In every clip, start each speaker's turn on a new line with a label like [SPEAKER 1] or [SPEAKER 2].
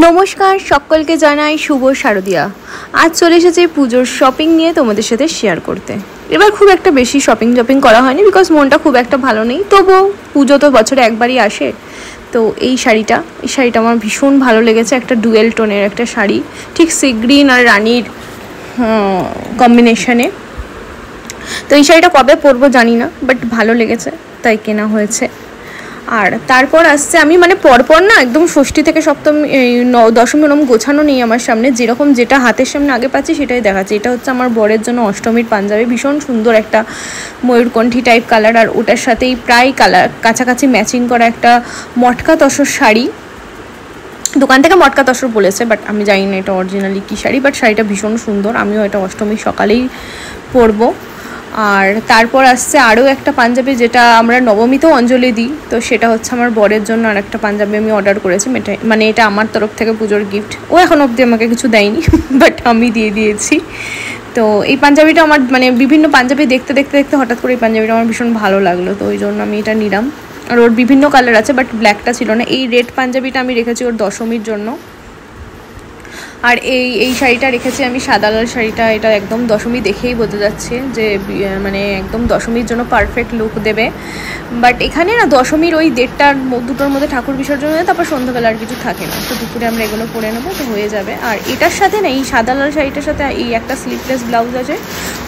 [SPEAKER 1] নমস্কার, সকলকে জানাই শুভ শারদিয়া। আজ চলে এসেছি পুজোর শপিং নিয়ে তোমাদের সাথে শেয়ার করতে। এবার খুব একটা বেশি শপিং করা হয়নি, বিকজ মনটা খুব একটা ভালো নেই। তবুও পুজো তো বছরে একবারই আসে। তো এই শাড়িটা আমার ভীষণ ভালো লেগেছে। একটা ডুয়েল টোনের একটা শাড়ি, ঠিক সি গ্রিন আর রানীর কম্বিনেশনে। তো এই শাড়িটা কবে পরবো জানি না, বাট ভালো লেগেছে তাই কেনা হয়েছে। আর তারপর আসছে, আমি মানে পরপর না একদম ষষ্ঠী থেকে সপ্তমী দশমী ওরম গোছানো নেই আমার সামনে, যেরকম যেটা হাতের সামনে আগে পাচ্ছি সেটাই দেখাচ্ছি। এটা হচ্ছে আমার বরের জন্য অষ্টমীর পাঞ্জাবি, ভীষণ সুন্দর একটা ময়ূরকণ্ঠী টাইপ কালার, আর ওটার সাথেই প্রায় কালার কাছাকাছি ম্যাচিং করা একটা মটকা তসর শাড়ি। দোকান থেকে মটকা তসর বলেছে, বাট আমি জানি না এটা অরিজিনালি কী শাড়ি, বাট শাড়িটা ভীষণ সুন্দর। আমিও এটা অষ্টমীর সকালেই পরবো। আর তারপর আসছে আরও একটা পাঞ্জাবি, যেটা আমরা নবমীতেও অঞ্জলি দিই। তো সেটা হচ্ছে আমার বরের জন্য আর একটা পাঞ্জাবি আমি অর্ডার করেছি। মানে এটা আমার তরফ থেকে পুজোর গিফট। ও এখন অবধি আমাকে কিছু দেয়নি, বাট আমি দিয়ে দিয়েছি। তো এই পাঞ্জাবিটা আমার মানে বিভিন্ন পাঞ্জাবি দেখতে হঠাৎ করে এই পাঞ্জাবিটা আমার ভীষণ ভালো লাগলো, তো ওই জন্য আমি এটা নিলাম। আর ওর বিভিন্ন কালার আছে, বাট ব্ল্যাকটা ছিল না। এই রেড পাঞ্জাবিটা আমি রেখেছি ওর দশমীর জন্য। আর এই শাড়িটা রেখেছি আমি সাদা লাল শাড়িটা। এটা একদম দশমী দেখেই বোঝা যাচ্ছে যে মানে একদম দশমীর জন্য পারফেক্ট লুক দেবে। বাট এখানে না দশমীর ওই 1:30-2টোর মধ্যে ঠাকুর বিসর্জন হয়, তারপর সন্ধ্যাবেলা আর কিছু থাকে না। তো দুপুরে আমরা এগুলো পরে নেবো, তো হয়ে যাবে। আর এটার সাথে না, এই সাদা লাল শাড়িটার সাথে এই একটা স্লিভলেস ব্লাউজ আছে,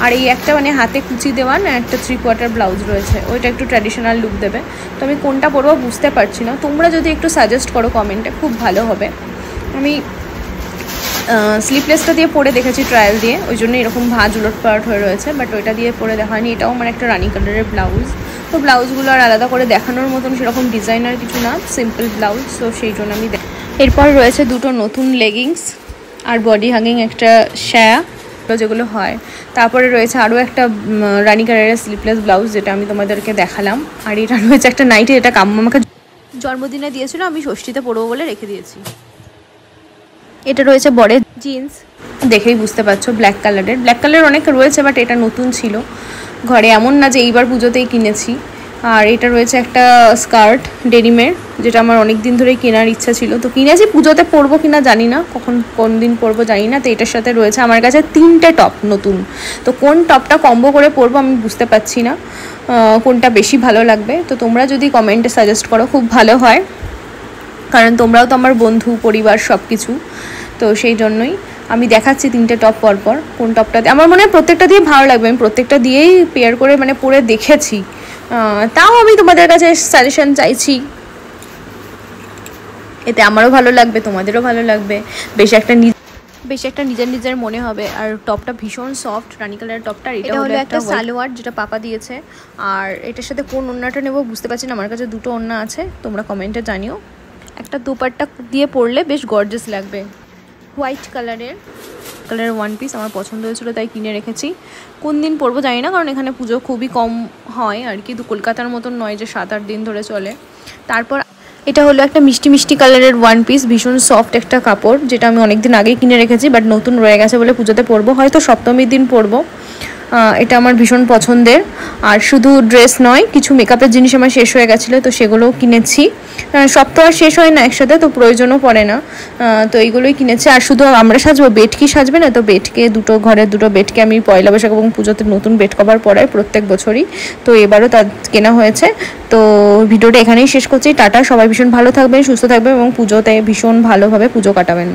[SPEAKER 1] আর এই একটা মানে হাতে কুচি দেওয়া না একটা 3/4 ব্লাউজ রয়েছে, ওইটা একটু ট্র্যাডিশনাল লুক দেবে। তো আমি কোনটা পরবো বুঝতে পারছি না, তোমরা যদি একটু সাজেস্ট করো কমেন্টে খুব ভালো হবে। আমি স্লিপলেসটা দিয়ে পরে দেখেছি ট্রায়াল দিয়ে, ওই জন্য এরকম ভাঁজ উলটপালট হয়ে রয়েছে, বাট ওইটা দিয়ে পরে দেখা হয়নি। এটাও আমার একটা রানি কালারের ব্লাউজ। তো ব্লাউজগুলো আর আলাদা করে দেখানোর মতন সেরকম ডিজাইনার কিছু না, সিম্পল ব্লাউজ। তো সেই জন্য আমি এরপর রয়েছে দুটো নতুন লেগিংস আর বডি হাগিং একটা শায়া, যেগুলো হয়। তারপরে রয়েছে আরও একটা রানি কালারের স্লিপলেস ব্লাউজ, যেটা আমি তোমাদেরকে দেখালাম। আর এটা রয়েছে একটা নাইটি, এটা কাম্মা আমাকে জন্মদিনে দিয়েছিল, আমি ষষ্ঠীতে পরবো বলে রেখে দিয়েছি। এটা রয়েছে বরের জিন্স, দেখেই বুঝতে পারছো ব্ল্যাক কালারের অনেক রয়েছে, বাট এটা নতুন ছিল ঘরে, এমন না যে এইবার পুজোতেই কিনেছি। আর এটা রয়েছে একটা স্কার্ট ডেনিমের, যেটা আমার অনেক দিন ধরেই কেনার ইচ্ছা ছিল। তো কিনেছি, পুজোতে পরবো কিনা জানি না, কোন দিন পরবো জানি না। তো এটার সাথে রয়েছে আমার কাছে 3টে টপ নতুন। তো কোন টপটা কম্বো করে পরবো আমি বুঝতে পারছি না, কোনটা বেশি ভালো লাগবে। তো তোমরা যদি কমেন্টে সাজেস্ট করো খুব ভালো হয়, কারণ তোমরাও তো আমার বন্ধু পরিবার সব কিছু। তো সেই জন্যই আমি দেখাচ্ছি 3টে টপ পরপর, কোন টপটাতে আমার মনে হয় প্রত্যেকটা দিয়ে ভালো লাগবে। আমি প্রত্যেকটা দিয়েই পেয়ার করে মানে পরে দেখেছি, তাও আমি তোমাদের কাছে সাজেশন চাইছি, এতে আমারও ভালো লাগবে, তোমাদেরও ভালো লাগবে, বেশ একটা নিজের মনে হবে। আর টপটা ভীষণ সফট, রানি কালারের টপটা। এটা হলো একটা সালোয়ার, যেটা পাপা দিয়েছে। আর এটার সাথে কোন ওড়নাটা নেবো বুঝতে পারছি না, আমার কাছে দুটো ওড়না আছে, তোমরা কমেন্টে জানিও। একটা দুপাট্টা দিয়ে পরলে বেশ গর্জিয়াস লাগবে, হোয়াইট কালারের ওয়ান পিস আমার পছন্দ হয়েছিল তাই কিনে রেখেছি। কোন দিন পরবো জানি না, কারণ এখানে পুজো খুবই কম হয় আর কি, কলকাতার মতন নয় যে 7-8 দিন ধরে চলে। তারপর এটা হলো একটা মিষ্টি কালারের ওয়ান পিস, ভীষণ সফট একটা কাপড়, যেটা আমি অনেকদিন আগেই কিনে রেখেছি, বাট নতুন রয়ে গেছে বলে পুজোতে পরবো, হয়তো সপ্তমীর দিন পরবো। এটা আমার ভীষণ পছন্দের। আর শুধু ড্রেস নয়, কিছু মেকআপের জিনিস আমার শেষ হয়ে গেছিলো, তো সেগুলোও কিনেছি। সব তো আর শেষ হয় না একসাথে, তো প্রয়োজনও পড়ে না, তো এইগুলোই কিনেছি। আর শুধু আমরা সাজবো, বেডকি সাজবে না, তো বেডকে ঘরের দুটো বেডকে আমি পয়লা বৈশাখ এবং পুজোতে নতুন বেড কভার পরাই প্রত্যেক বছরই, তো এবারও তার কেনা হয়েছে। তো ভিডিওটা এখানেই শেষ করছি। টাটা, সবাই ভীষণ ভালো থাকবেন, সুস্থ থাকবেন এবং পুজোতে ভীষণ ভালোভাবে পুজো কাটাবেন।